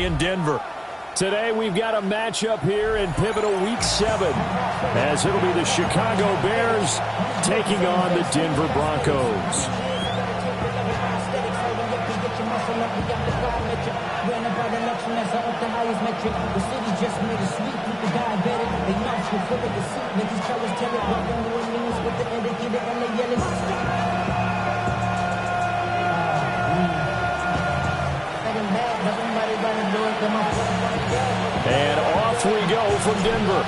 play in Denver. Today we've got a matchup here in pivotal Week 7, as it'll be the Chicago Bears taking on the Denver Broncos. And off we go from Denver.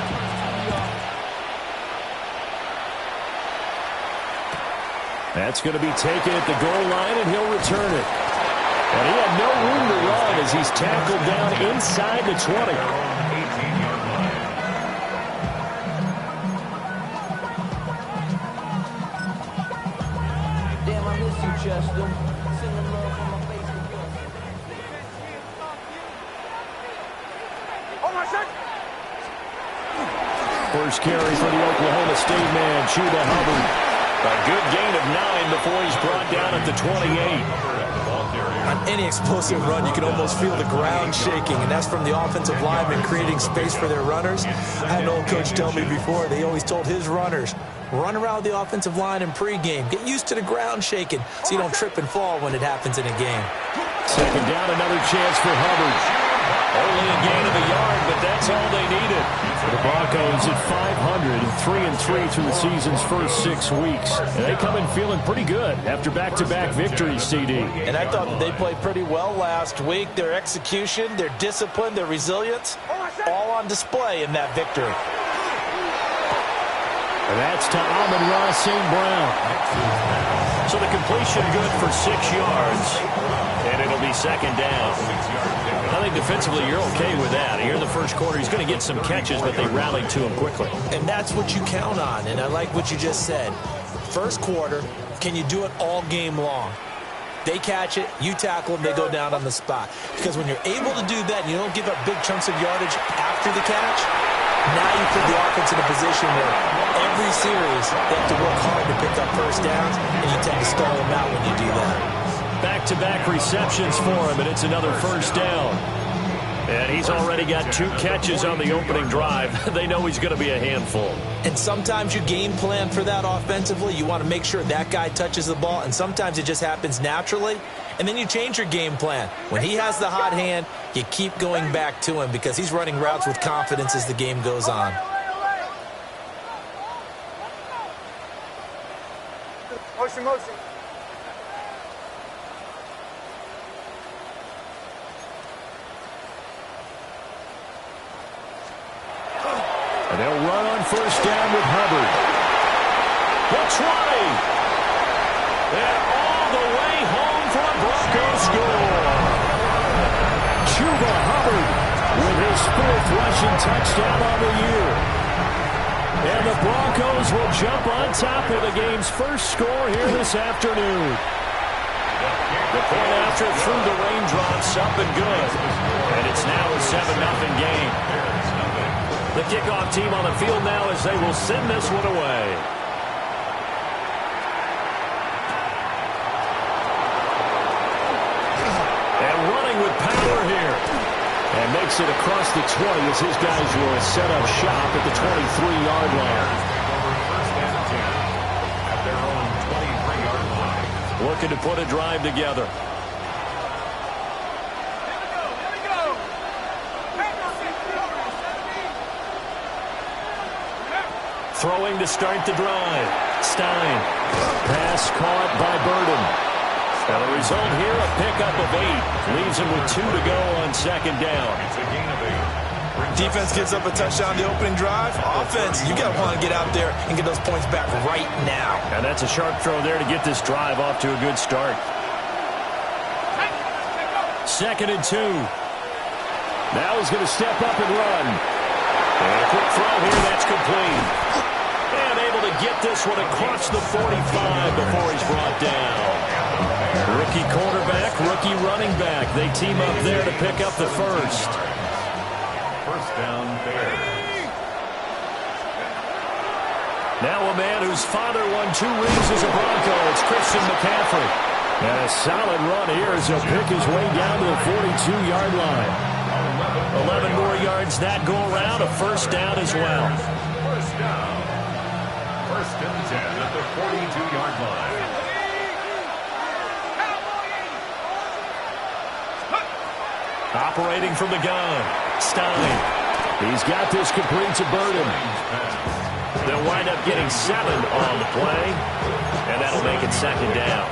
That's going to be taken at the goal line, and he'll return it. And he had no room to run as he's tackled down inside the 20. Damn, I miss you, Chester. Sending love from my Facebook. First carry for the Oklahoma State man, Chuba Hubbard. A good gain of 9 before he's brought down at the 28. On any explosive run, you can almost feel the ground shaking, and that's from the offensive linemen creating space for their runners. I had an old coach tell me before, they always told his runners, run around the offensive line in pregame. Get used to the ground shaking so you don't trip and fall when it happens in a game. Second down, another chance for Hubbard. Only a gain of a yard, but that's all they needed. The Broncos at 500 and 3-3 through the season's first 6 weeks. And they come in feeling pretty good after back-to-back victories, CD. And I thought that they played pretty well last week. Their execution, their discipline, their resilience, all on display in that victory. And that's to Amon-Ra St. Brown. So the completion good for 6 yards. And it'll be second down. I think defensively you're okay with that. Here in the first quarter, he's going to get some catches, but they rallied to him quickly. And that's what you count on, and I like what you just said. First quarter, can you do it all game long? They catch it, you tackle them, they go down on the spot. Because when you're able to do that and you don't give up big chunks of yardage after the catch, now you put the offense in a position where every series they have to work hard to pick up first downs, and you tend to stall them out when you do that. Back-to-back receptions for him, and it's another first down. And he's already got 2 catches on the opening drive. They know he's going to be a handful. And sometimes you game plan for that offensively. You want to make sure that guy touches the ball, and sometimes it just happens naturally. And then you change your game plan. When he has the hot hand, you keep going back to him because he's running routes with confidence as the game goes on. Motion. And they'll run on first down with Hubbard. The 20. And all the way home for a Broncos score. Chuba Hubbard with his 4th rushing touchdown on the year. And the Broncos will jump on top of the game's first score here this afternoon. The point after through the raindrops up and good. And it's now a 7-0 game. The kickoff team on the field now as they will send this one away. And running with power here. And makes it across the 20 as his guys will set up shop at the 23-yard line. Looking to put a drive together. Throwing to start the drive. Stein. Pass caught by Burden. And the result here, a pickup of 8. Leaves him with 2 to go on second down. Defense gives up a touchdown the opening drive. Offense, you got to want to get out there and get those points back right now. And that's a sharp throw there to get this drive off to a good start. 2nd and 2. Now he's going to step up and run. And a quick throw here, that's complete. And able to get this one across the 45 before he's brought down. Rookie quarterback, rookie running back. They team up there to pick up the first. First down, Bears. Now a man whose father won 2 rings as a Bronco. It's Christian McCaffrey. And a solid run here as he'll pick his way down to the 42-yard line. 11 more yards that go around, a first down as well. First down. First and 10 at the 42-yard line. Operating from the gun, Stein. He's got this complete to Burden. They'll wind up getting 7 on the play, and that'll make it second down.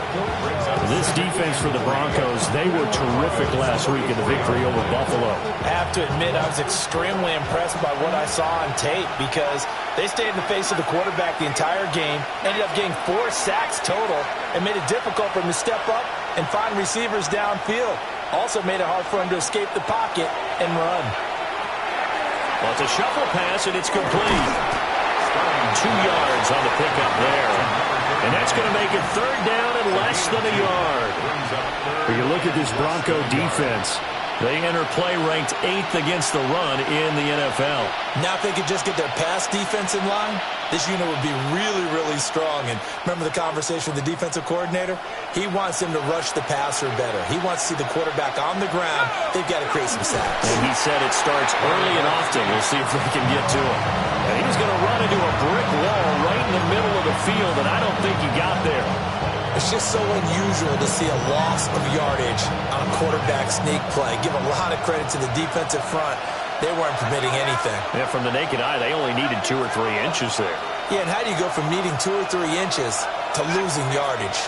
This defense for the Broncos, they were terrific last week in the victory over Buffalo. I have to admit, I was extremely impressed by what I saw on tape because they stayed in the face of the quarterback the entire game, ended up getting 4 sacks total, and made it difficult for him to step up and find receivers downfield. Also made it hard for him to escape the pocket and run. Well, it's a shuffle pass, and it's complete. 2 yards on the pickup there. And that's going to make it third down and less than a yard. When you look at this Bronco defense, they enter play ranked 8th against the run in the NFL. Now if they could just get their pass defense in line, this unit would be really, really strong. And remember the conversation with the defensive coordinator? He wants them to rush the passer better. He wants to see the quarterback on the ground. They've got to create some sacks. And he said it starts early and often. We'll see if they can get to him. And he's going to run into a brick wall right in the middle of the field, and I don't think he got there. It's just so unusual to see a loss of yardage on a quarterback sneak play. Give a lot of credit to the defensive front. They weren't permitting anything. Yeah, from the naked eye, they only needed 2 or 3 inches there. Yeah, and how do you go from needing 2 or 3 inches to losing yardage?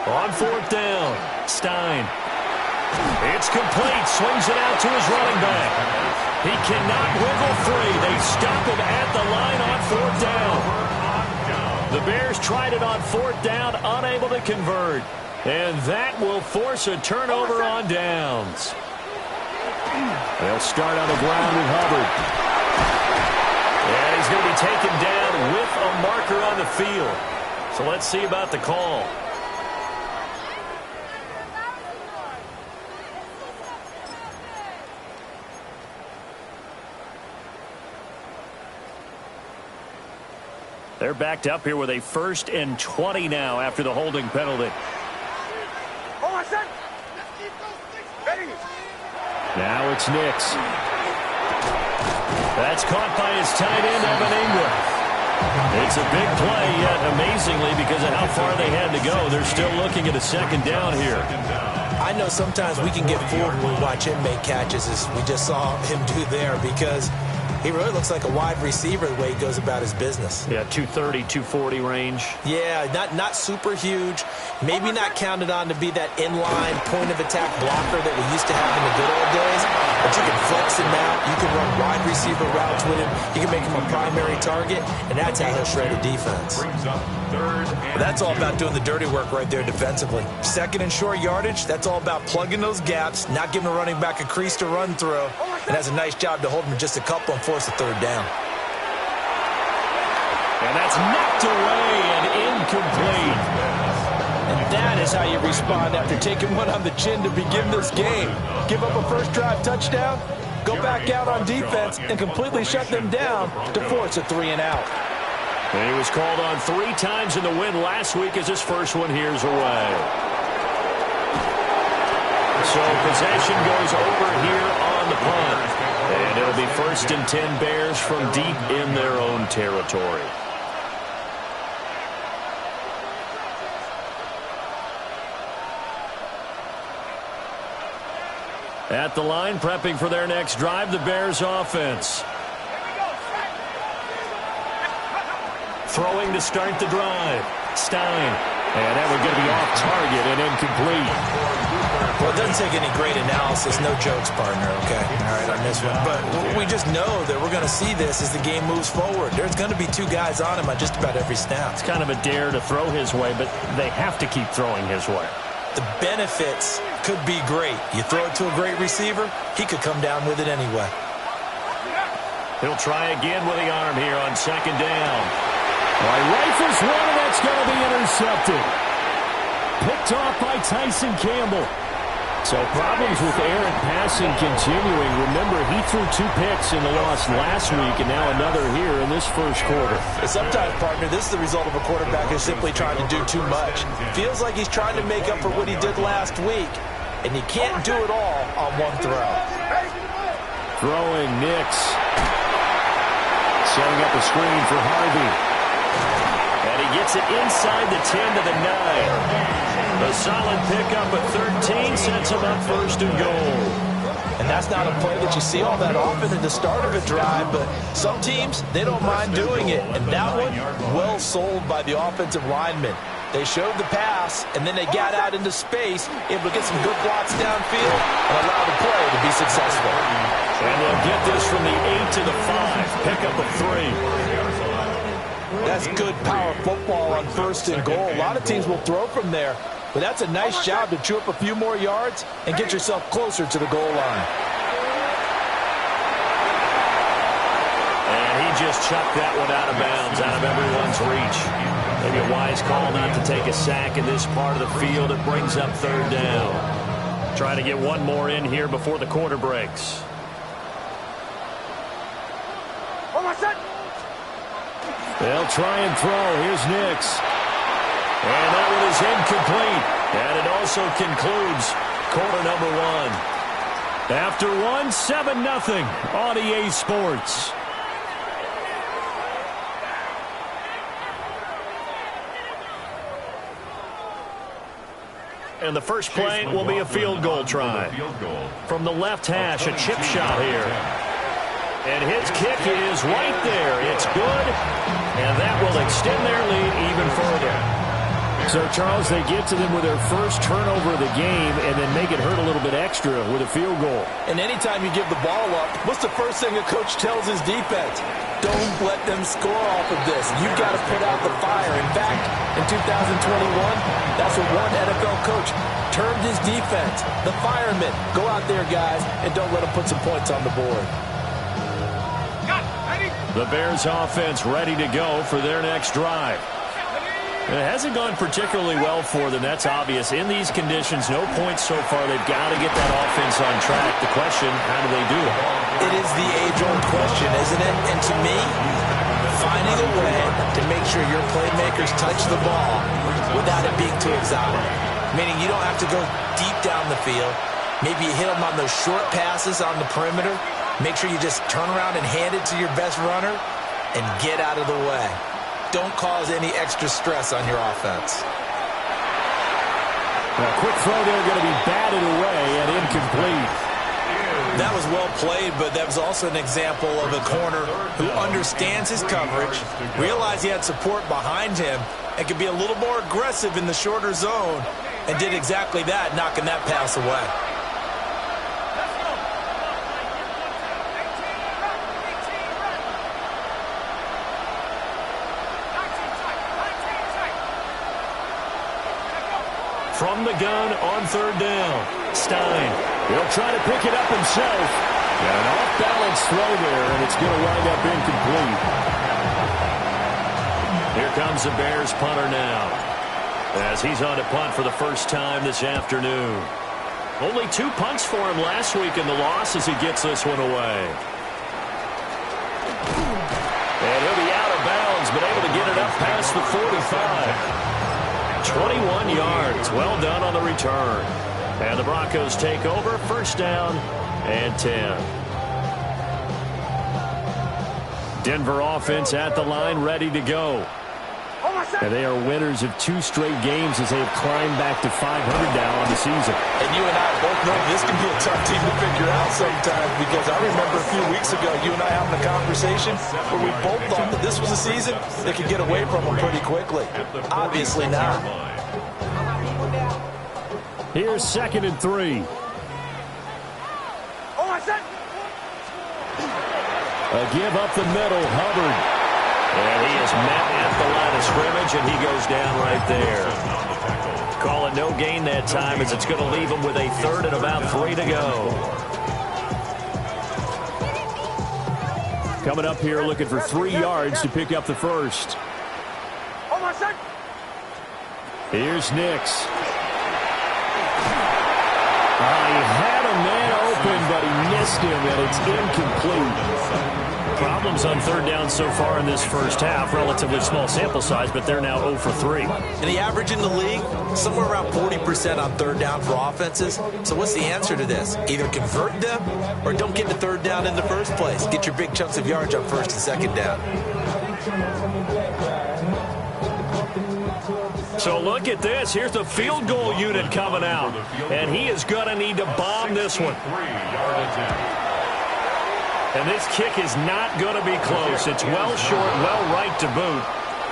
On 4th down, Stein. It's complete. Swings it out to his running back. He cannot wiggle free. They stop him at the line on 4th down. The Bears tried it on 4th down, unable to convert. And that will force a turnover on downs. They'll start on the ground with Hubbard. And he's going to be taken down with a marker on the field. So let's see about the call. They're backed up here with a 1st and 20 now after the holding penalty. Now it's Nix. That's caught by his tight end, Evan Ingram. It's a big play, yet amazingly, because of how far they had to go, they're still looking at a second down here. I know sometimes we can get fooled when we watch him make catches, as we just saw him do there, because he really looks like a wide receiver the way he goes about his business. Yeah, 230, 240 range. Yeah, not super huge. Maybe not counted on to be that inline point-of-attack blocker that we used to have in the good old days. But you can flex him out. You can run wide receiver routes with him. You can make him a primary target, and that's how he'll shred a defense. But that's all about doing the dirty work right there defensively. 2nd and short yardage, that's all about plugging those gaps, not giving a running back a crease to run through, and has a nice job to hold him just a couple and force a 3rd down. And that's knocked away and incomplete. And that is how you respond after taking one on the chin to begin this game. Give up a first drive touchdown, go back out on defense, and completely shut them down to force a 3 and out. And he was called on 3 times in the win last week as his first one here's away. So possession goes over here on the punt. And it'll be 1st and 10 Bears from deep in their own territory. At the line, prepping for their next drive, the Bears offense. Throwing to start the drive. Stein. And that was going to be off target and incomplete. Well, it doesn't take any great analysis. No jokes, partner, okay? All right, on this one. But we just know that we're going to see this as the game moves forward. There's going to be 2 guys on him on just about every snap. It's kind of a dare to throw his way, but they have to keep throwing his way. The benefits could be great. You throw it to a great receiver, he could come down with it anyway. He'll try again with the arm here on 2nd down. Rifles one, and that's going to be intercepted. Picked off by Tyson Campbell. So problems with errant passing continuing. Remember, he threw 2 picks in the loss last week, and now another here in this first quarter. Sometimes, partner, this is the result of a quarterback who's simply trying to do too much. Feels like he's trying to make up for what he did last week, and you can't do it all on one throw. Throwing Nix. Setting up a screen for Harvey. And he gets it inside the 10 to the 9. A solid pickup at 13 sets him up first and goal. And that's not a play that you see all that often in the start of a drive, but some teams, they don't mind doing it. And that one, well sold by the offensive lineman. They showed the pass, and then they got out into space, able to get some good blocks downfield, and allow the play to be successful. And they'll get this from the 8 to the 5. Pickup of 3. That's good power football on first and goal. A lot of teams will throw from there, but that's a nice job to chew up a few more yards and get yourself closer to the goal line. And he just chucked that one out of bounds, out of everyone's reach. Maybe a wise call not to take a sack in this part of the field. It brings up 3rd down. Trying to get one more in here before the quarter breaks. They'll try and throw. Here's Nix. And that one is incomplete. And it also concludes quarter number 1. After 1, 7-0 on EA Sports. And the first play will be a field goal try. From the left hash, a chip shot here. And his kick is right there. It's good. And that will extend their lead even further. So, Charles, they get to them with their first turnover of the game and then make it hurt a little bit extra with a field goal. And anytime you give the ball up, what's the first thing a coach tells his defense? Don't let them score off of this. You've got to put out the fire. In fact, in 2021, that's what one NFL coach termed his defense. The firemen. Go out there, guys, and don't let them put some points on the board. The Bears offense ready to go for their next drive. It hasn't gone particularly well for them. That's obvious. In these conditions, no points so far. They've got to get that offense on track. The question, how do they do it? It is the age-old question, isn't it? And to me, finding a way to make sure your playmakers touch the ball without it being too exotic. Meaning you don't have to go deep down the field. Maybe you hit them on those short passes on the perimeter. Make sure you just turn around and hand it to your best runner and get out of the way. Don't cause any extra stress on your offense. A quick throw there going to be batted away and incomplete. That was well played, but that was also an example of a corner who understands his coverage, realized he had support behind him, and could be a little more aggressive in the shorter zone, and did exactly that, knocking that pass away. From the gun on 3rd down. Stein. He'll try to pick it up himself. Got an off-balance throw there, and it's going to wind up incomplete. Here comes the Bears punter now, as he's on to punt for the first time this afternoon. Only 2 punts for him last week in the loss as he gets this one away. And he'll be out of bounds, but able to get it up past the 45. 21 yards. Well done on the return. And the Broncos take over. First down and 10. Denver offense at the line, ready to go. And they are winners of 2 straight games as they have climbed back to 500 now on the season. And you and I both know this can be a tough team to figure out sometimes, because I remember a few weeks ago you and I having a conversation where we both thought that this was a season that could get away from them pretty quickly. Obviously not. Here's 2nd and 3. A give up the middle, Hubbard. And he is met at the line of scrimmage, and he goes down right there. Call it no gain that time, as it's going to leave him with a 3rd and about 3 to go. Coming up here looking for 3 yards to pick up the first. Here's Nix. He had a man open, but he missed him, and it's incomplete. Problems on third down so far in this first half. Relatively small sample size, but they're now 0 for 3. And the average in the league, somewhere around 40% on third down for offenses. So what's the answer to this? Either convert them or don't get to third down in the first place. Get your big chunks of yards on first and second down. So look at this. Here's the field goal unit coming out. And he is going to need to bomb this one. And this kick is not going to be close. It's well short, well right to boot.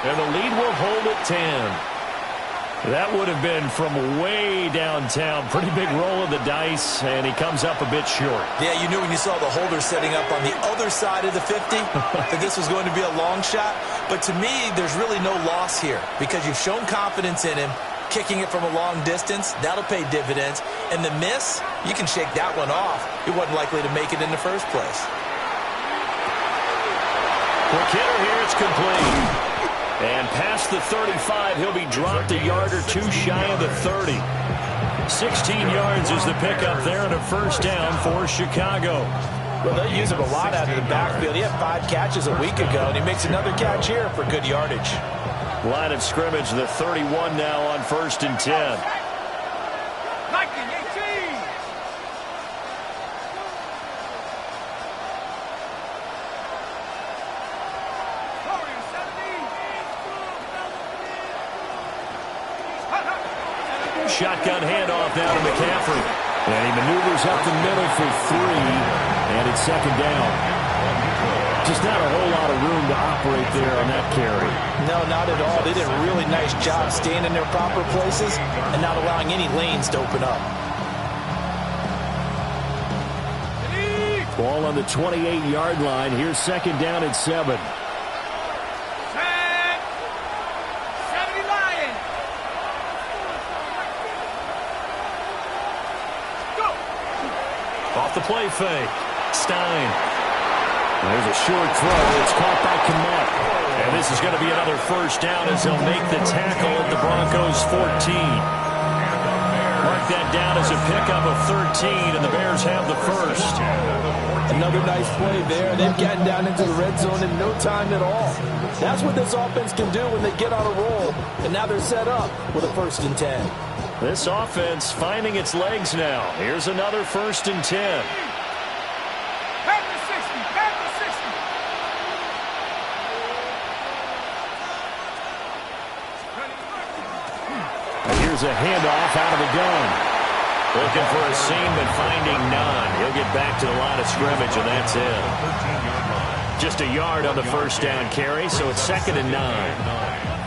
And the lead will hold at 10. That would have been from way downtown. Pretty big roll of the dice, and he comes up a bit short. Yeah, you knew when you saw the holder setting up on the other side of the 50 that this was going to be a long shot. But to me, there's really no loss here because you've shown confidence in him. Kicking it from a long distance, that'll pay dividends. And the miss, you can shake that one off. He wasn't likely to make it in the first place. Quick hitter here, it's complete. And past the 35, he'll be dropped a yard or two shy of the 30. 16 yards is the pickup there and a first down for Chicago. Well, they use him a lot out of the backfield. He had 5 catches a week ago, and he makes another catch here for good yardage. Line of scrimmage, the 31 now on first and 10. Shotgun handoff now to McCaffrey. And he maneuvers up the middle for 3, and it's second down. Just not a whole lot of room to operate there on that carry. No, not at all. They did a really nice job staying in their proper places and not allowing any lanes to open up. Ball on the 28-yard line. Here's second down at 7. Off the play fake. Stein. There's a short throw. It's caught by Kmet. And this is going to be another first down as he'll make the tackle at the Broncos 14. Mark that down as a pickup of 13, and the Bears have the first. Another nice play there. They've gotten down into the red zone in no time at all. That's what this offense can do when they get on a roll. And now they're set up with a first and 10. This offense finding its legs now. Here's another first and 10. And here's a handoff out of the gun. Looking for a seam, but finding none. He'll get back to the line of scrimmage, and that's it. Just a yard on the first down carry, so it's second and 9.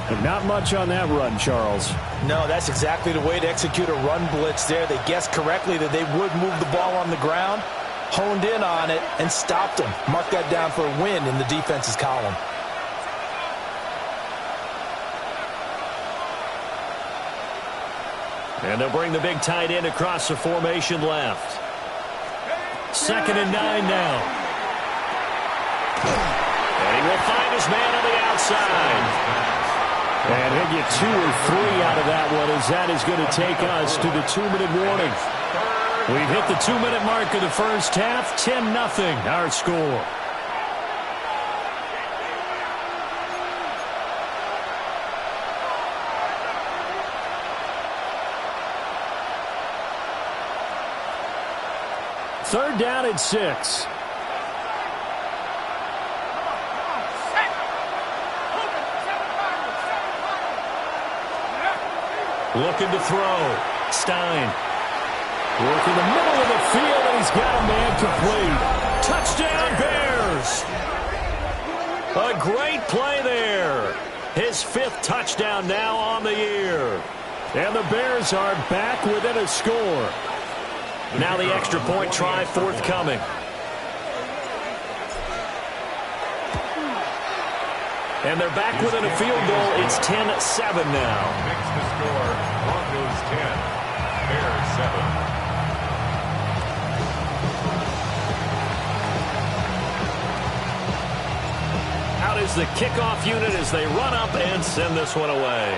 But not much on that run, Charles. No, that's exactly the way to execute a run blitz there. They guessed correctly that they would move the ball on the ground, honed in on it, and stopped them. Mark that down for a win in the defense's column. And they'll bring the big tight end across the formation left. Second and 9 now. And he will find his man on the outside. And he'll get 2 or 3 out of that one, as that is going to take us to the 2-minute warning. We've hit the 2-minute mark of the first half. 10-0 our score. Third down at 6. Looking to throw. Stein. Working the middle of the field, and he's got a man complete. Touchdown, Bears! A great play there. His 5th touchdown now on the year. And the Bears are back within a score. Now the extra point try forthcoming. And they're back within a field goal. It's 10-7 now. Makes the score. Broncos 10, Bears 7. Out is the kickoff unit as they run up and send this one away.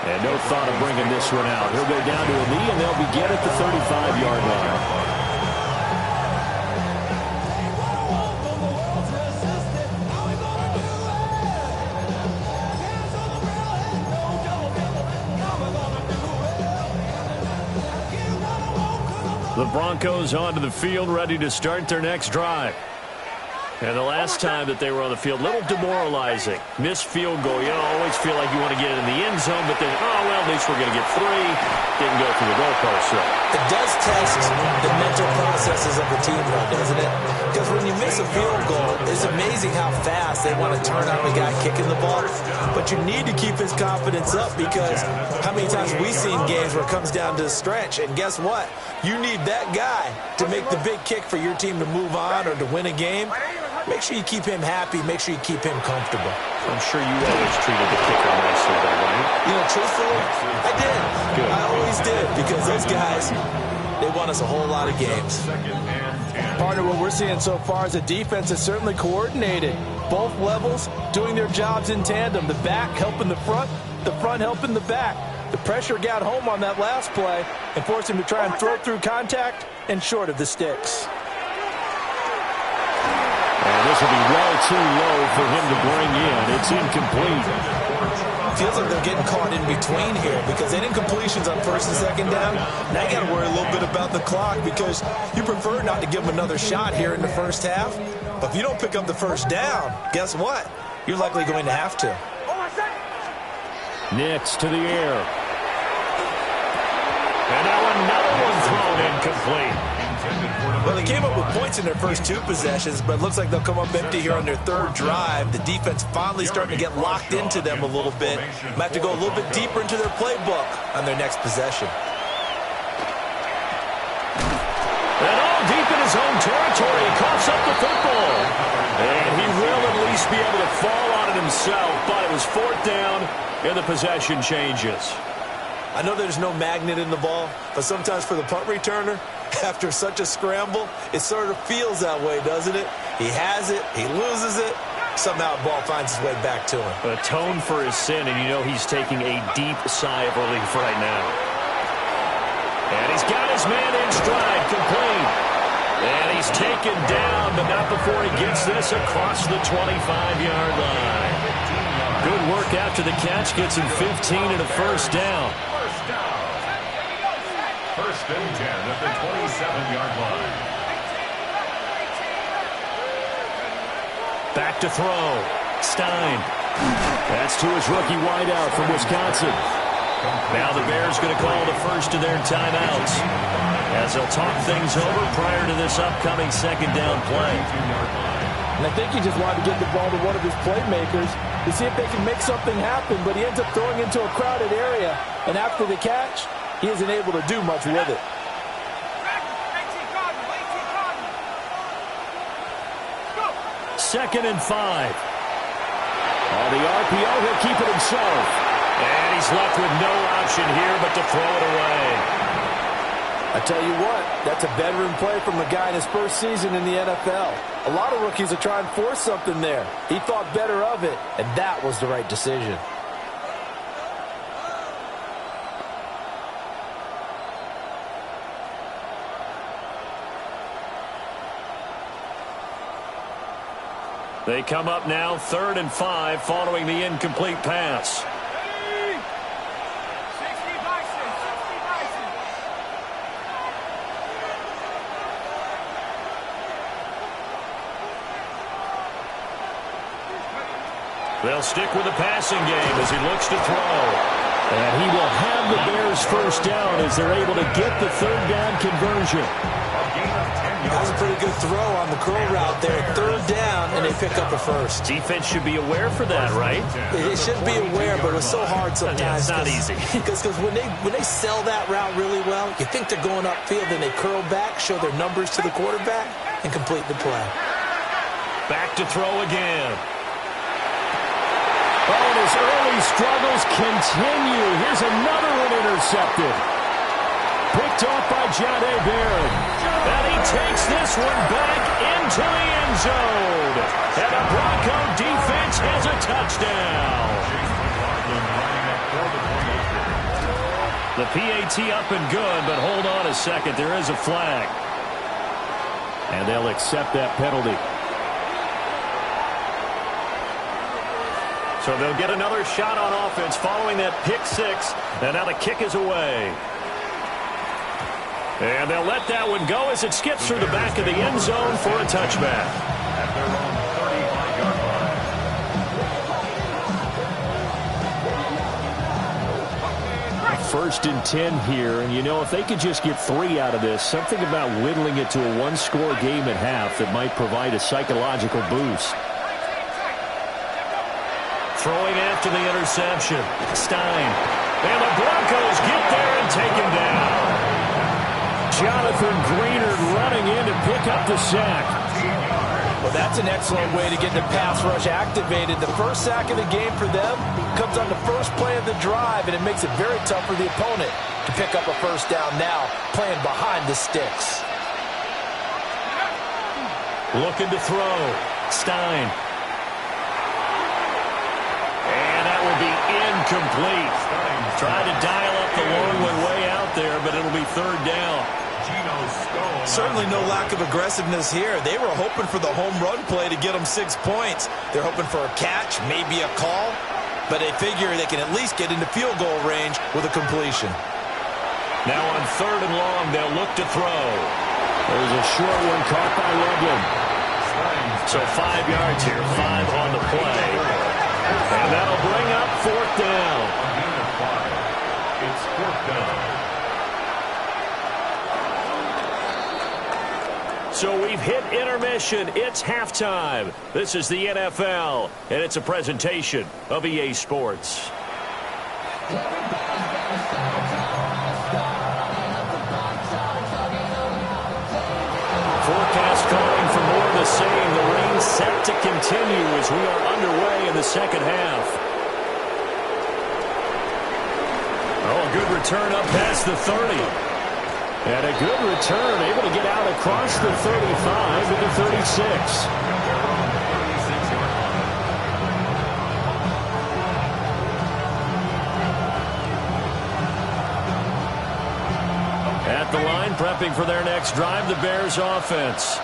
And no thought of bringing this one out. He'll go down to a knee, and they'll begin at the 35-yard line. The Broncos onto the field, ready to start their next drive. And the last time that they were on the field, a little demoralizing. Missed field goal. You always feel like you want to get it in the end zone, but then, oh, well, at least we're going to get 3. Didn't go through the goalpost, so. It does test the mental processes of the team, though, doesn't it? Because when you miss a field goal, it's amazing how fast they want to turn on the guy kicking the ball. But you need to keep his confidence up, because how many times have we seen games where it comes down to a stretch, and guess what? You need that guy to make the big kick for your team to move on or to win a game. Make sure you keep him happy. Make sure you keep him comfortable. I'm sure you always treated the kicker nicely, though, right? You know, truthfully, I did. Good. I always did, because those guys, they won us a whole lot of games. Partner, what we're seeing so far is the defense is certainly coordinated. Both levels doing their jobs in tandem. The back helping the front helping the back. The pressure got home on that last play and forced him to try and throw through contact and short of the sticks. And this will be well too low for him to bring in. It's incomplete. Feels like they're getting caught in between here, because they didn't completions on first and second down. Now you got to worry a little bit about the clock, because you prefer not to give them another shot here in the first half. But if you don't pick up the first down, guess what? You're likely going to have to. Nix to the air. And now another one thrown incomplete. Well, they came up with points in their first 2 possessions, but it looks like they'll come up empty here on their 3rd drive. The defense finally starting to get locked into them a little bit. Might have to go a little bit deeper into their playbook on their next possession. And all deep in his own territory, he coughs up the football. And he will at least be able to fall on it himself, but it was 4th down, and the possession changes. I know there's no magnet in the ball, but sometimes for the punt returner, after such a scramble, it sort of feels that way, doesn't it? He has it, he loses it, somehow the ball finds its way back to him. Atone for his sin, and you know he's taking a deep sigh of relief right now. And he's got his man in stride, complete. And he's taken down, but not before he gets this across the 25-yard line. Good work after the catch, gets him 15 and a first down. First and 10 at the 27-yard line. Back to throw. Stein. That's to his rookie wideout from Wisconsin. Now the Bears going to call the first of their timeouts, as they'll talk things over prior to this upcoming 2nd down play. And I think he just wanted to get the ball to one of his playmakers to see if they can make something happen, but he ends up throwing into a crowded area, and after the catch, he isn't able to do much with it. Second and 5. On the RPO, he'll keep it himself. And he's left with no option here but to throw it away. I tell you what, that's a veteran play from a guy in his first season in the NFL. A lot of rookies are trying to force something there. He thought better of it, and that was the right decision. They come up now 3rd and 5 following the incomplete pass. They'll stick with the passing game as he looks to throw. And he will have the Bears first down as they're able to get the 3rd down conversion. That was a pretty good throw on the curl route there. 3rd down, and they pick up a first. Defense should be aware for that, right? It should be aware, but it's so hard sometimes. Yeah, it's not easy. Because when they sell that route really well, you think they're going upfield, and they curl back, show their numbers to the quarterback, and complete the play. Back to throw again. Oh, and his early struggles continue. Here's another one intercepted. Picked off by John A. Barrett. And he takes this one back into the end zone. And the Bronco defense has a touchdown. The PAT up and good, but hold on a second. There is a flag. And they'll accept that penalty. So they'll get another shot on offense following that pick six. And now the kick is away. And they'll let that one go as it skips through the back of the end zone for a touchback. At their own 35-yard line. First and 10 here, and you know, if they could just get 3 out of this, something about whittling it to a one-score game at half that might provide a psychological boost. Throwing after the interception. Stein. And the Broncos get there and take him down. Jonathan Greenard running in to pick up the sack. Well, that's an excellent way to get the pass rush activated. The first sack of the game for them comes on the first play of the drive, and it makes it very tough for the opponent to pick up a first down now, playing behind the sticks. Looking to throw. Stein. And that will be incomplete. Tried to dial up the long one way out there, but it'll be third down. Certainly no lack of aggressiveness here. They were hoping for the home run play to get them 6 points. They're hoping for a catch, maybe a call, but they figure they can at least get into field goal range with a completion. Now on third and long, they'll look to throw. There's a short one caught by Loveland. So 5 yards here, 5 on the play. And that'll bring up fourth down. It's fourth down. So we've hit intermission. It's halftime. This is the NFL, and it's a presentation of EA Sports. Forecast calling for more of the same. The rain set to continue as we are underway in the second half. Oh, a good return up past the 30. And a good return, able to get out across the 35 to the 36. At the line, prepping for their next drive, the Bears offense.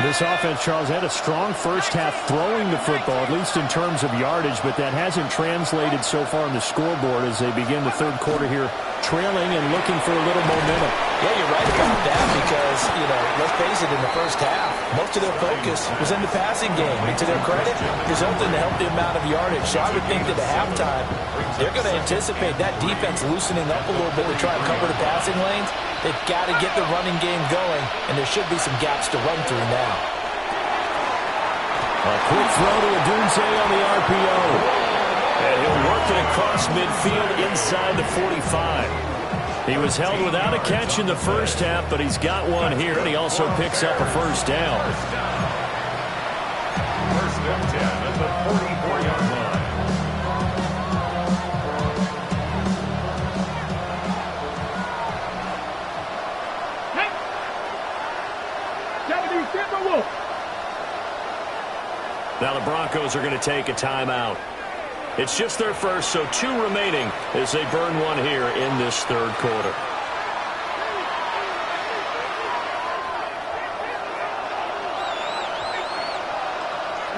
This offense, Charles, had a strong first half throwing the football, at least in terms of yardage, but that hasn't translated so far on the scoreboard as they begin the third quarter here, trailing and looking for a little momentum. Yeah, you're right about that because, you know, let's face it, in the first half, most of their focus was in the passing game. And to their credit, resulted in a healthy amount of yardage. So I would think that at halftime, they're going to anticipate that defense loosening up a little bit to try and cover the passing lanes. They've got to get the running game going, and there should be some gaps to run through now. A quick throw to Odunze on the RPO. And he'll work it across midfield inside the 45. He was held without a catch in the first half, but he's got one here, and he also picks up a first down. First and 10 at the 44-yard line. Now the Broncos are going to take a timeout. It's just their first, so 2 remaining as they burn one here in this third quarter.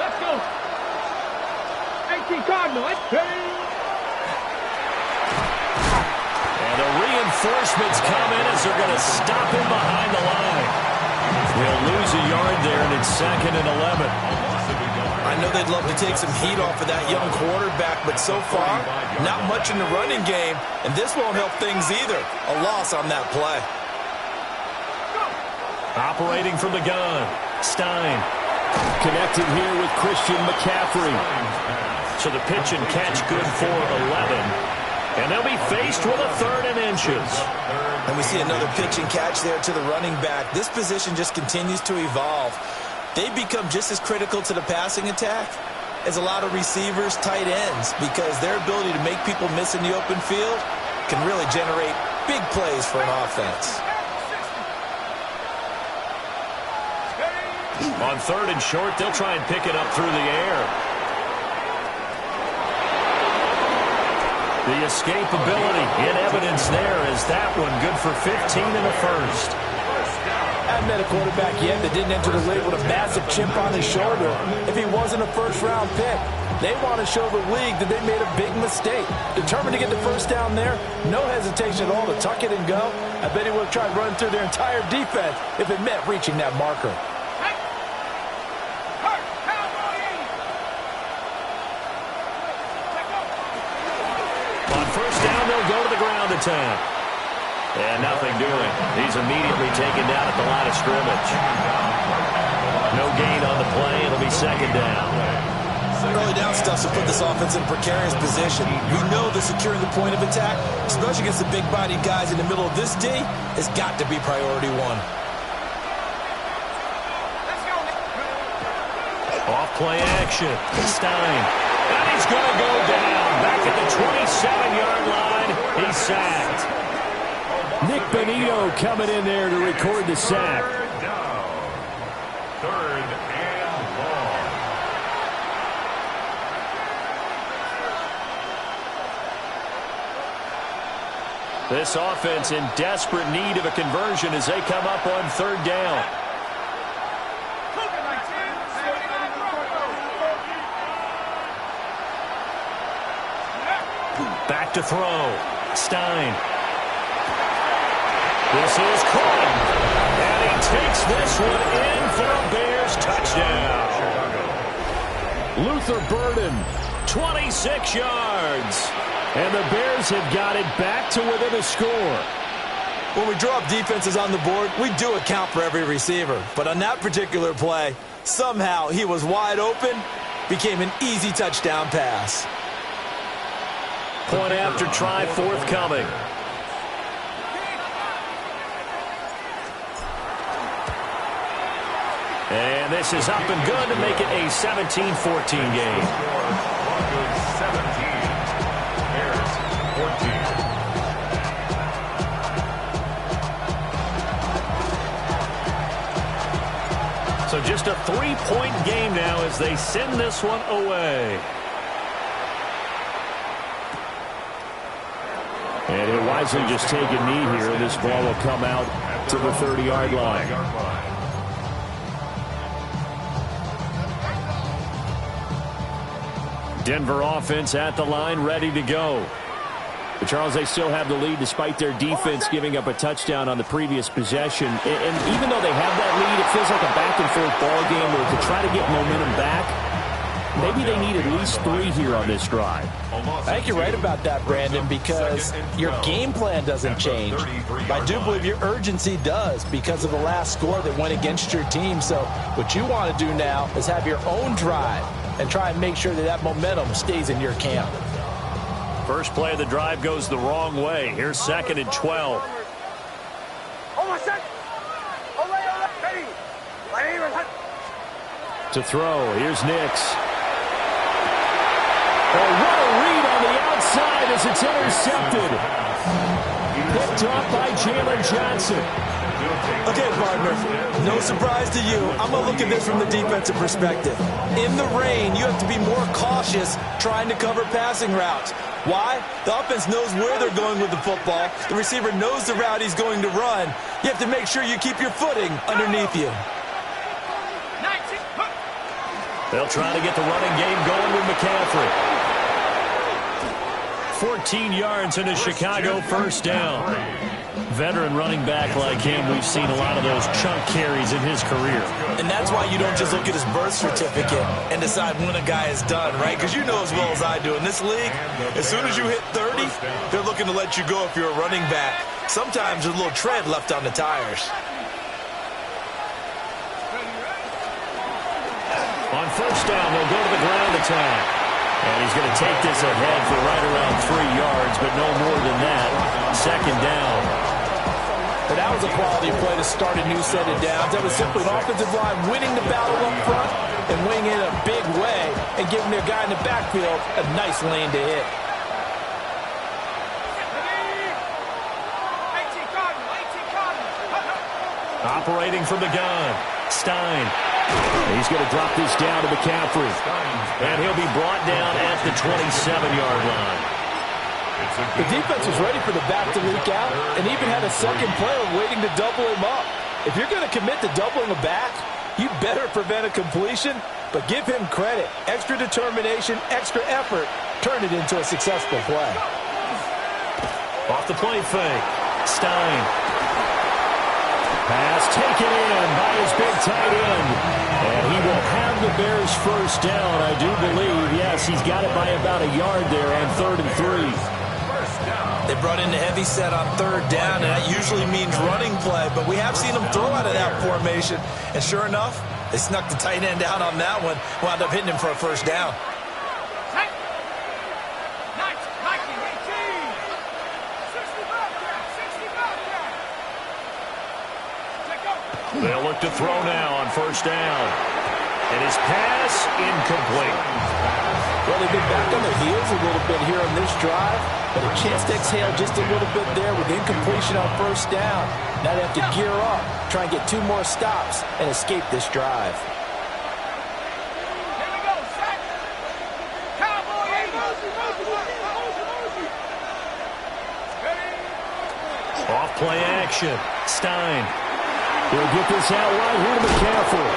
Let's go. 18 Cardinals. And the reinforcements come in as they're going to stop him behind the line. They'll lose a yard there, and it's second and 11. I know they'd love to take some heat off of that young quarterback, but so far, not much in the running game, and this won't help things either. A loss on that play. Operating from the gun, Stein. Connected here with Christian McCaffrey. So the pitch and catch good for 11. And they'll be faced with a third and inches. And we see another pitch and catch there to the running back. This position just continues to evolve. They've become just as critical to the passing attack as a lot of receivers, tight ends, because their ability to make people miss in the open field can really generate big plays for an offense. On third and short, they'll try and pick it up through the air. The escapability in evidence there as that one good for 15 in the first. I haven't met a quarterback yet that didn't enter the league with a massive chip on his shoulder if he wasn't a first-round pick. They want to show the league that they made a big mistake. Determined to get the first down there, no hesitation at all to tuck it and go. I bet he would have tried running through their entire defense if it meant reaching that marker. On first down, they'll go to the ground attack. And nothing doing. He's immediately taken down at the line of scrimmage. No gain on the play. It'll be second down. Early down stuff to put this offense in a precarious position. We know they're securing the point of attack, especially against the big-bodied guys in the middle of this D. It's got to be priority one. Off-play action. Stein. And he's going to go down. Back at the 27-yard line. He's sacked. Nick Benito coming in there to record the sack. Third and long. This offense in desperate need of a conversion as they come up on third down. Back to throw. Stein. This is caught. And he takes this one in for a Bears touchdown. Luther Burden. 26 yards. And the Bears have got it back to within a score. When we draw up defenses on the board, we do account for every receiver. But on that particular play, somehow he was wide open, became an easy touchdown pass. Point after try forthcoming. And this is up and good to make it a 17-14 game. Broncos 17, Bears 14. So just a 3-point game now as they send this one away. And he'll wisely just take a knee here. This ball will come out to the 30-yard line. Denver offense at the line, ready to go. But Charles, they still have the lead despite their defense giving up a touchdown on the previous possession. And even though they have that lead, it feels like a back-and-forth ball game where to try to get momentum back, maybe they need at least 3 here on this drive. I think you're right about that, Brandon, because your game plan doesn't change. But I do believe your urgency does because of the last score that went against your team. So what you want to do now is have your own drive and try and make sure that that momentum stays in your camp. First play of the drive goes the wrong way. Here's second and 12. To throw, here's Nix. Oh, what a read on the outside as it's intercepted. Picked off by Jalen Johnson. Okay, partner, no surprise to you. I'm going to look at this from the defensive perspective. In the rain, you have to be more cautious trying to cover passing routes. Why? The offense knows where they're going with the football. The receiver knows the route he's going to run. You have to make sure you keep your footing underneath you. They'll try to get the running game going with McCaffrey. 14 yards into Chicago, first down. Veteran running back like him, we've seen a lot of those chunk carries in his career. And that's why you don't just look at his birth certificate and decide when a guy is done, right? Because you know as well as I do, in this league, as soon as you hit 30, they're looking to let you go if you're a running back. Sometimes there's a little tread left on the tires. On first down, they'll go to the ground attack. And he's going to take this ahead for right around 3 yards, but no more than that. Second down. But that was a quality play to start a new set of downs. That was simply an offensive line winning the battle up front and winning in a big way and giving their guy in the backfield a nice lane to hit. Operating from the gun, Stein. He's going to drop this down to McCaffrey. And he'll be brought down at the 27-yard line. The defense was ready for the back to leak out and even had a second player waiting to double him up. If you're going to commit to doubling a back, you better prevent a completion, but give him credit. Extra determination, extra effort, turn it into a successful play. Off the play fake. Stein. Pass taken in by his big tight end. And he will have the Bears first down, I do believe. Yes, he's got it by about a yard there on 3rd and 3. They brought in the heavy set on 3rd down, and that usually means running play, but we have seen them throw out of that formation. And sure enough, they snuck the tight end out on that one, wound up hitting him for a first down. They'll look to throw now on 1st down. And his pass incomplete. Well, they've been back on their heels a little bit here on this drive, but a chance to exhale just a little bit there with incompletion on 1st down. Now they have to gear up, try and get 2 more stops, and escape this drive. Off play action. Stein. He'll get this out right here to McCaffrey.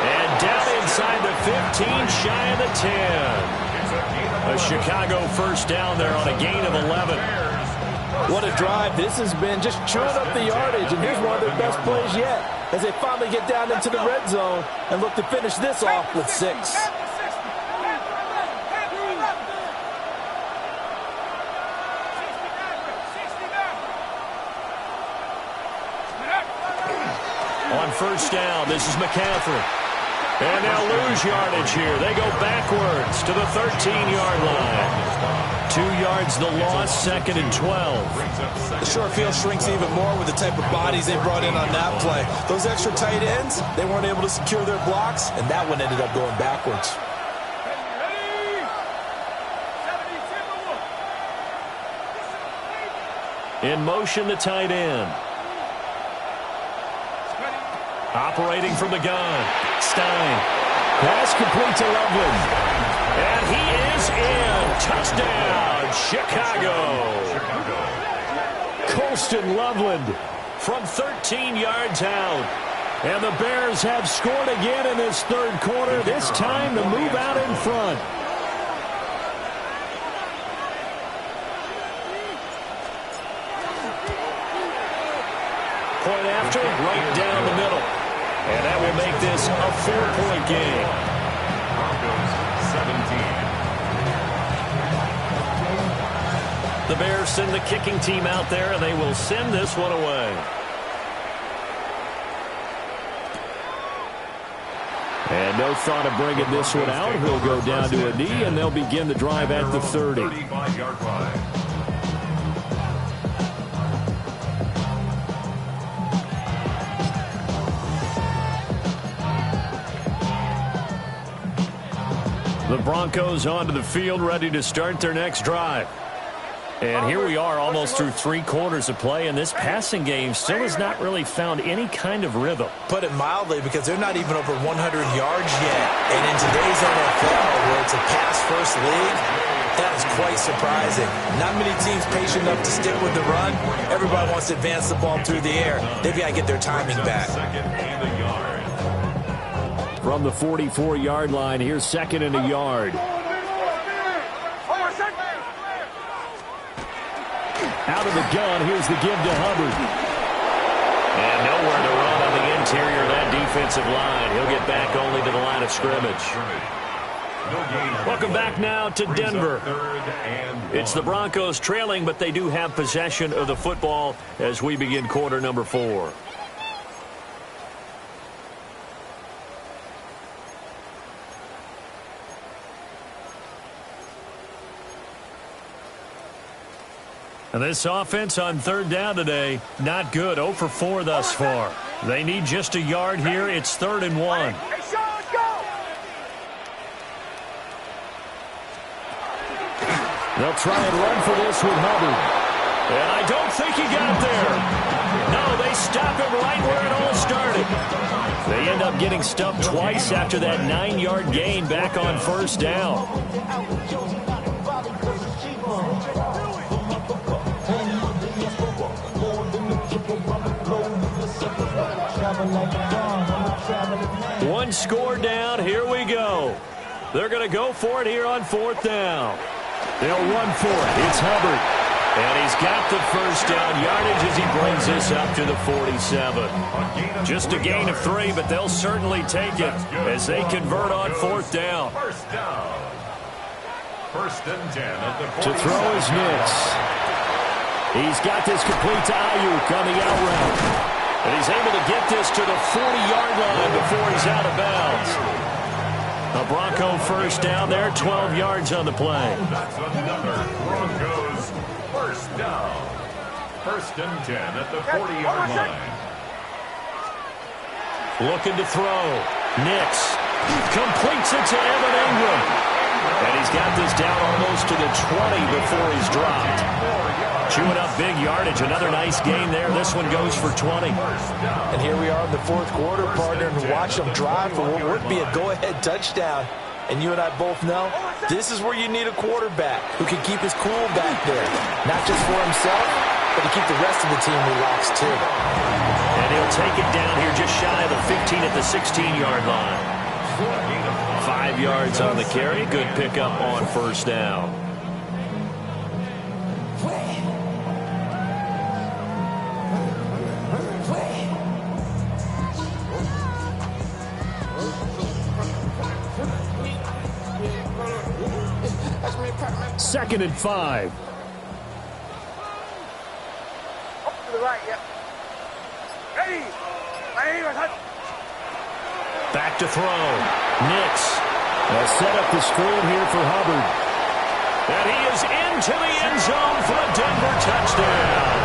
And down inside the 15, shy of the 10. A Chicago first down there on a gain of 11. What a drive this has been, just chewing up the yardage, and here's one of their best plays yet as they finally get down into the red zone and look to finish this off with 6. On 1st down, this is McCaffrey. And they'll lose yardage here. They go backwards to the 13-yard line. 2 yards the loss, 2nd and 12. The short field shrinks even more with the type of bodies they brought in on that play. Those extra tight ends, they weren't able to secure their blocks, and that one ended up going backwards. In motion, the tight end. Operating from the gun. Stein. Pass complete to Loveland. And he is in. Touchdown, Chicago. Colston Loveland from 13 yards out. And the Bears have scored again in this 3rd quarter. This time to move out in front. Point after, right down the middle. And that will make this a 4-point game. Broncos 17. The Bears send the kicking team out there, and they will send this one away. And no thought of bringing this one out. He'll go down to a knee, and they'll begin the drive at the 30. 35-yard line. The Broncos onto the field, ready to start their next drive. And here we are, almost through 3 quarters of play, and this passing game still has not really found any kind of rhythm. Put it mildly, because they're not even over 100 yards yet. And in today's NFL, where it's a pass-first league, that is quite surprising. Not many teams patient enough to stick with the run. Everybody wants to advance the ball through the air. They've got to get their timing back. From the 44-yard line, here's 2nd and a yard. Out of the gun, here's the give to Hubbard. And nowhere to run on the interior of that defensive line. He'll get back only to the line of scrimmage. Welcome back now to Denver. It's the Broncos trailing, but they do have possession of the football as we begin quarter number 4. And this offense on 3rd down today, not good. 0 for 4 thus far. They need just a yard here. It's 3rd and 1. They'll try and run for this with Hubbard. And I don't think he got there. No, they stop him right where it all started. They end up getting stuffed twice after that 9-yard gain back on 1st down. One score down. Here we go. They're going to go for it here on 4th down. They'll run for it. It's Hubbard. And he's got the first down yardage as he brings this up to the 47. Just a gain of 3, but they'll certainly take it as they convert on 4th down. First down. 1st and 10 at the 47. To throw is Nix. He's got this complete to Ayuk on the out route. And he's able to get this to the 40-yard line before he's out of bounds. A Bronco first down there, 12 yards on the play. That's another Broncos first down. 1st and 10 at the 40-yard line. Looking to throw. Nix completes it to Evan Ingram. And he's got this down almost to the 20 before he's dropped. Chewing up big yardage. Another nice gain there. This one goes for 20. And here we are in the 4th quarter, partner, and watch them drive for what would be a go-ahead touchdown. And you and I both know this is where you need a quarterback who can keep his cool back there. Not just for himself, but to keep the rest of the team relaxed too. And he'll take it down here just shy of the 15 at the 16-yard line. 5 yards on the carry. Good pickup on first down. Second and 5. To the right, yep. Ready. Back to throw. Nix. They'll set up the screen here for Hubbard. And he is into the end zone for a Denver touchdown.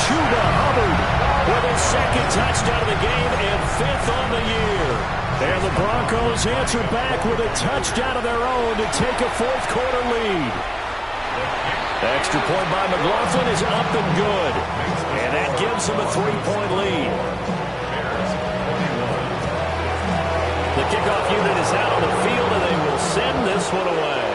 Chuba Hubbard with his 2nd touchdown of the game and 5th on the year. And the Broncos answer back with a touchdown of their own to take a 4th quarter lead. Extra point by McLaughlin is up and good. And that gives them a 3-point lead. The kickoff unit is out on the field, and they will send this one away.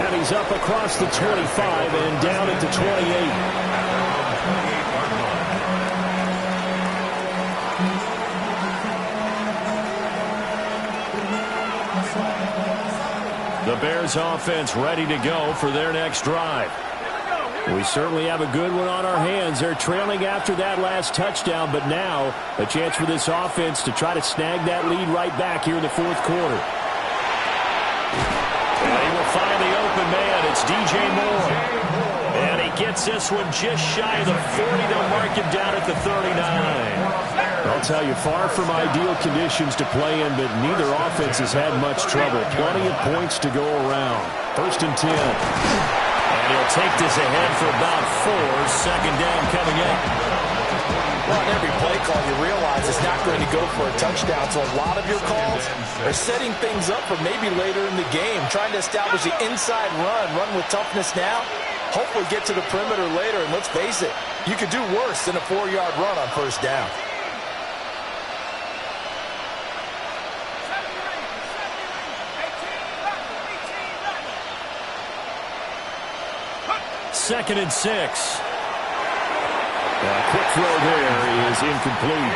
And he's up across the 25 and down at the 28. The Bears offense ready to go for their next drive. We certainly have a good one on our hands. They're trailing after that last touchdown, but now a chance for this offense to try to snag that lead right back here in the 4th quarter. And he will find the open man. It's DJ Moore. And he gets this one just shy of the 40. They'll mark him down at the 39. I'll tell you, far from ideal conditions to play in, but neither offense has had much trouble. Plenty of points to go around. 1st and 10. And he'll take this ahead for about 4. 2nd down coming in. Well, on every play call, you realize it's not going to go for a touchdown. So a lot of your calls are setting things up for maybe later in the game, trying to establish the inside run with toughness now, hopefully get to the perimeter later. And let's face it, you could do worse than a 4-yard run on 1st down. Second and 6. Quick throw there is incomplete.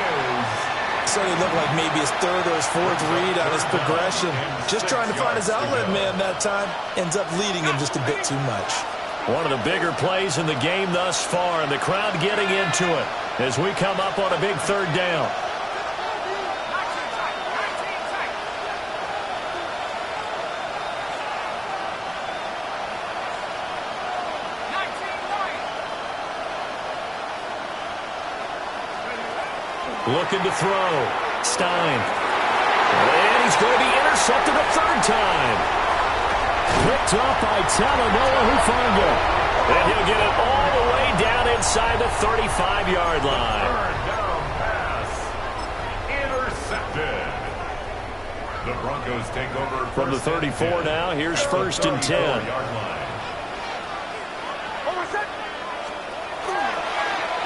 Certainly looked like maybe his 3rd or his 4th read on his progression. Just trying to find his outlet man that time. Ends up leading him just a bit too much. One of the bigger plays in the game thus far, and the crowd getting into it as we come up on a big 3rd down. Looking to throw. Stein. And he's going to be intercepted a 3rd time. Picked up by Talanoa Hufanga. And he'll get it all the way down inside the 35-yard line. 3rd down pass. Intercepted. The Broncos take over From the 34 now, here's 1st and 10.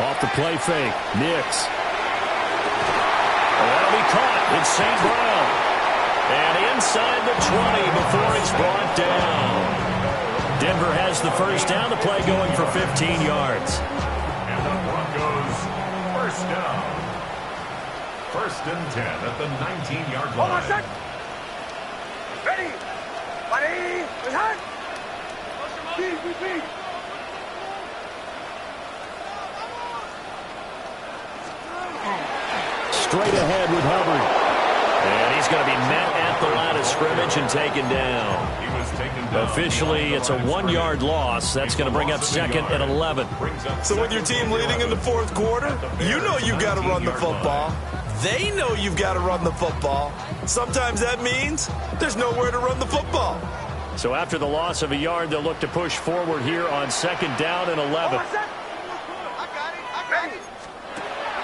Off the play fake. Nix. That'll be caught. It's St. Brown. And inside the 20 before he's brought down. Denver has the first down. The play going for 15 yards. And the Broncos first down. First and 10 at the 19-yard line. Hold on, set. Ready. Ready. Attack. Beat. Straight ahead with Hubbard. And he's going to be met at the line of scrimmage and taken down. He was taken down. Officially, it's a 1-yard loss. That's going to bring up second and 11. So with your team leading in the fourth quarter, you know you've got to run the football. They know you've got to run the football. Sometimes that means there's nowhere to run the football. So after the loss of a yard, they'll look to push forward here on second down and 11.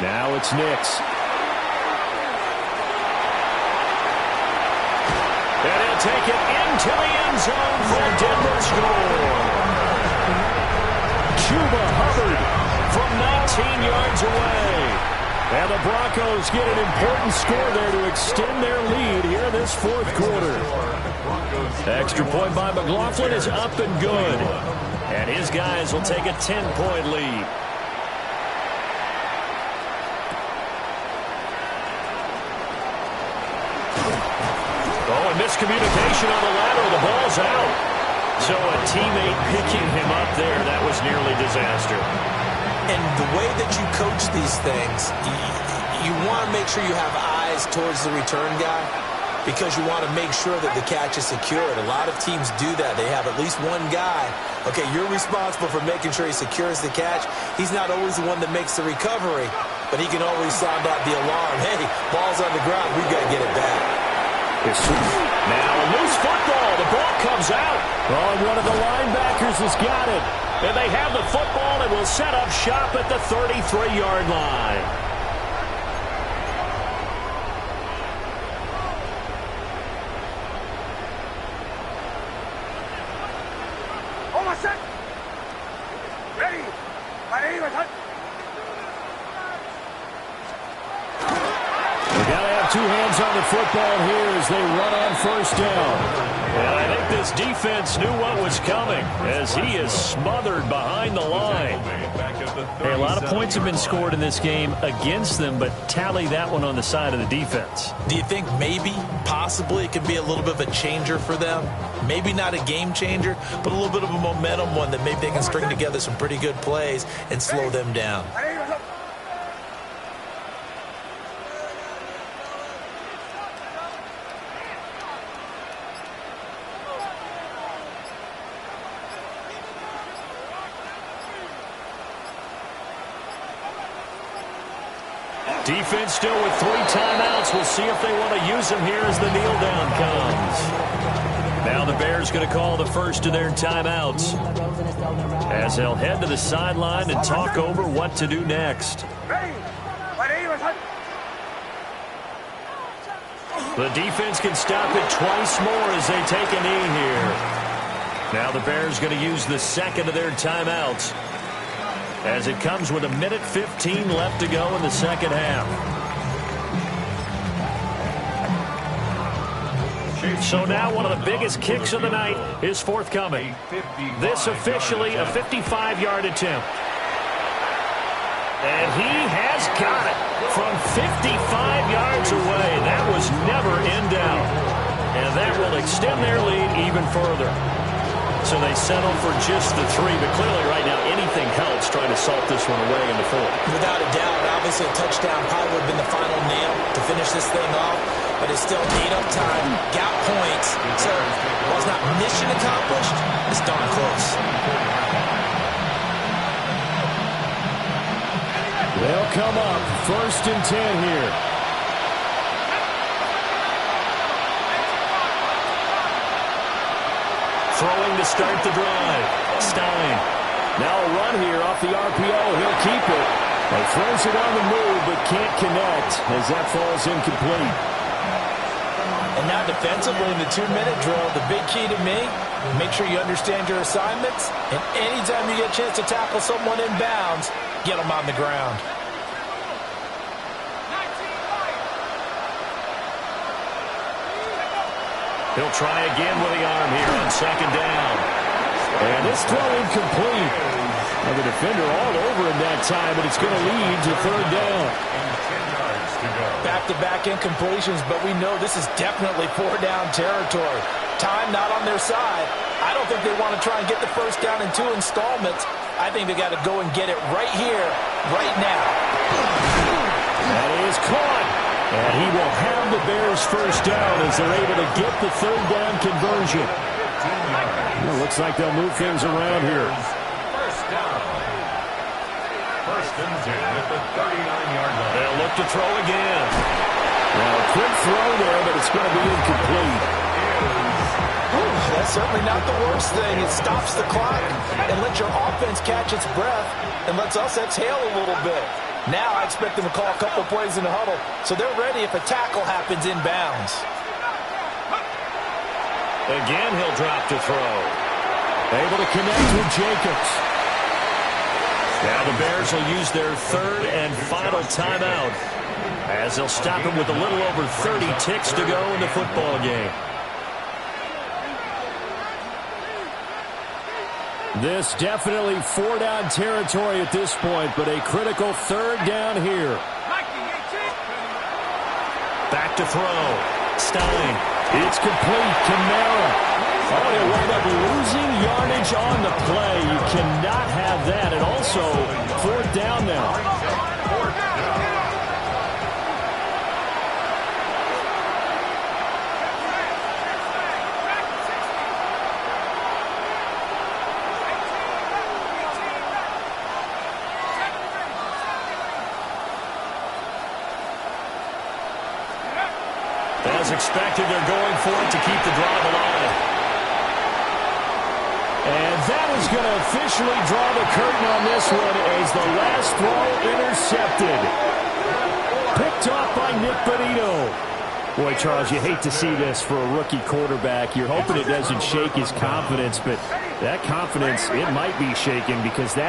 Now it's Nix. And he'll take it into the end zone for a Denver score. Chuba Hubbard from 19 yards away. And the Broncos get an important score there to extend their lead here this fourth quarter. Extra point by McLaughlin is up and good. And his guys will take a 10-point lead. Oh, and miscommunication on the lateral. The ball's out. So a teammate picking him up there, that was nearly disaster. And the way that you coach these things, you want to make sure you have eyes towards the return guy because you want to make sure that the catch is secured. A lot of teams do that. They have at least one guy. Okay, you're responsible for making sure he secures the catch. He's not always the one that makes the recovery, but he can always sound out the alarm. Hey, ball's on the ground. We've got to get it back. Now a loose football. The ball comes out. Oh, and one of the linebackers has got it. And they have the football and will set up shop at the 33-yard line. Hold on, set. Ready. Attack. They got to have two hands on the football here as they run on first down. And I think this defense knew what was coming as he is smothered behind the line. Hey, a lot of points have been scored in this game against them, but tally that one on the side of the defense. Do you think maybe, possibly, it could be a little bit of a changer for them? Maybe not a game changer, but a little bit of a momentum one that maybe they can string together some pretty good plays and slow them down. Defense still with 3 timeouts. We'll see if they want to use them here as the kneel down comes. Now the Bears going to call the first of their timeouts as they'll head to the sideline and talk over what to do next. The defense can stop it twice more as they take a knee here. Now the Bears going to use the second of their timeouts as it comes with 1:15 left to go in the second half. So now one of the biggest kicks of the night is forthcoming. This officially a 55-yard attempt. And he has got it from 55 yards away. That was never in doubt. And that will extend their lead even further. So they settle for just the 3, but clearly right now anything helps trying to salt this one away in the 4th. Without a doubt, obviously a touchdown probably would have been the final nail to finish this thing off, but it's still ate-up time, got points. So while it's not mission accomplished, it's darn close. They'll come up first and 10 here. Throwing to start the drive. Stein. Now a run here off the RPO. He'll keep it. He throws it on the move, but can't connect as that falls incomplete. And now defensively in the 2-minute drill, the big key to me, make sure you understand your assignments. And anytime you get a chance to tackle someone in bounds, get them on the ground. He'll try again with the arm here on second down. And this throw incomplete. Now the defender all over him that time, but it's going to lead to third down. Back-to-back incompletions, but we know this is definitely four-down territory. Time not on their side. I don't think they want to try and get the first down in 2 installments. I think they got to go and get it right here, right now. That is caught. And he will have the Bears first down as they're able to get the third down conversion. Well, looks like they'll move things around here. First down. First and 10 at the 39-yard line. They'll look to throw again. Well, a quick throw there, but it's going to be incomplete. That's certainly not the worst thing. It stops the clock and lets your offense catch its breath and lets us exhale a little bit. Now I expect them to call a couple plays in the huddle so they're ready if a tackle happens inbounds. Again, he'll drop to throw. Able to connect with Jacobs. Now the Bears will use their third and final timeout as they'll stop him with a little over 30 ticks to go in the football game. This definitely four-down territory at this point, but a critical third down here. Back to throw. Stein. It's complete. Kamara. Oh, he'll wind up losing yardage on the play. You cannot have that. And also, fourth down now. As expected, they're going for it to keep the drive alive. And that is going to officially draw the curtain on this one as the last throw intercepted. Picked off by Nick Bonito. Boy, Charles, you hate to see this for a rookie quarterback. You're hoping it doesn't shake his confidence, but that confidence, it might be shaken because that